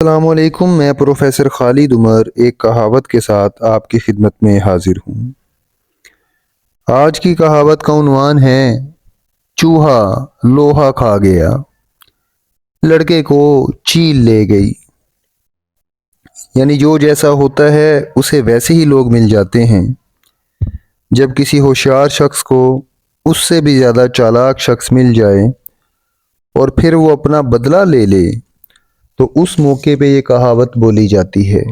السلام علیکم، میں پروفیسر خالد عمر ایک کہاوت کے ساتھ آپ کی خدمت میں حاضر ہوں۔ آج کی کہاوت کا عنوان ہے چوہا لوہا کھا گیا، لڑکے کو چیل لے گئی۔ یعنی جو جیسا ہوتا ہے اسے ویسے ہی لوگ مل جاتے ہیں۔ جب کسی ہوشیار شخص کو اس سے بھی زیادہ چالاک شخص مل جائے اور پھر وہ اپنا بدلہ لے لے تو اس موقع پہ یہ کہاوت بولی جاتی ہے۔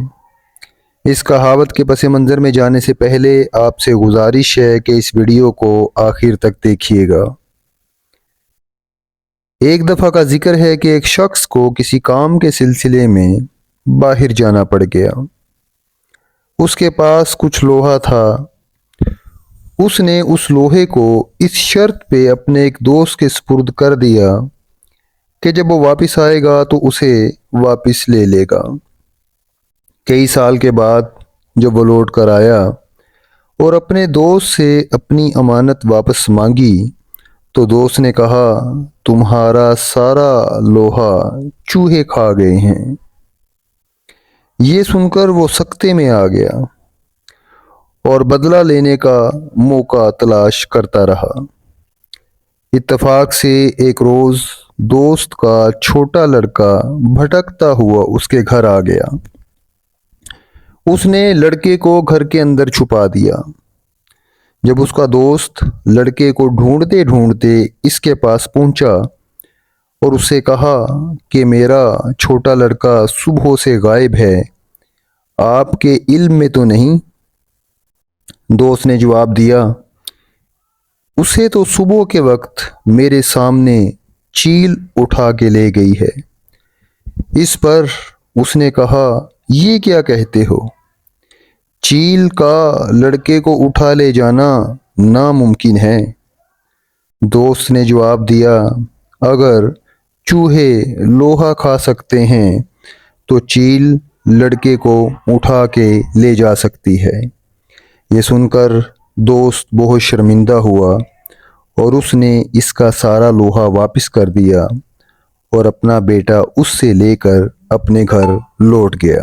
اس کہاوت کے پس منظر میں جانے سے پہلے آپ سے گزارش ہے کہ اس ویڈیو کو آخر تک دیکھیے گا۔ ایک دفعہ کا ذکر ہے کہ ایک شخص کو کسی کام کے سلسلے میں باہر جانا پڑ گیا۔ اس کے پاس کچھ لوہا تھا۔ اس نے اس لوہے کو اس شرط پہ اپنے ایک دوست کے سپرد کر دیا کہ جب وہ واپس آئے گا تو اسے واپس لے لے گا۔ کئی سال کے بعد جب وہ لوٹ کر آیا اور اپنے دوست سے اپنی امانت واپس مانگی تو دوست نے کہا تمہارا سارا لوہا چوہے کھا گئے ہیں۔ یہ سن کر وہ سکتے میں آ گیا اور بدلہ لینے کا موقع تلاش کرتا رہا۔ اتفاق سے ایک روز دوست کا چھوٹا لڑکا بھٹکتا ہوا اس کے گھر آ گیا۔ اس نے لڑکے کو گھر کے اندر چھپا دیا۔ جب اس کا دوست لڑکے کو ڈھونڈتے ڈھونڈتے اس کے پاس پہنچا اور اسے کہا کہ میرا چھوٹا لڑکا صبح سے غائب ہے، آپ کے علم میں تو نہیں؟ دوست نے جواب دیا اسے تو صبح کے وقت میرے سامنے چیل اٹھا کے لے گئی ہے۔ اس پر اس نے کہا یہ کیا کہتے ہو؟ چیل کا لڑکے کو اٹھا لے جانا ناممکن ہے۔ دوست نے جواب دیا اگر چوہے لوہا کھا سکتے ہیں تو چیل لڑکے کو اٹھا کے لے جا سکتی ہے۔ یہ سن کر دوست بہت شرمندہ ہوا اور اس نے اس کا سارا لوہا واپس کر دیا اور اپنا بیٹا اس سے لے کر اپنے گھر لوٹ گیا۔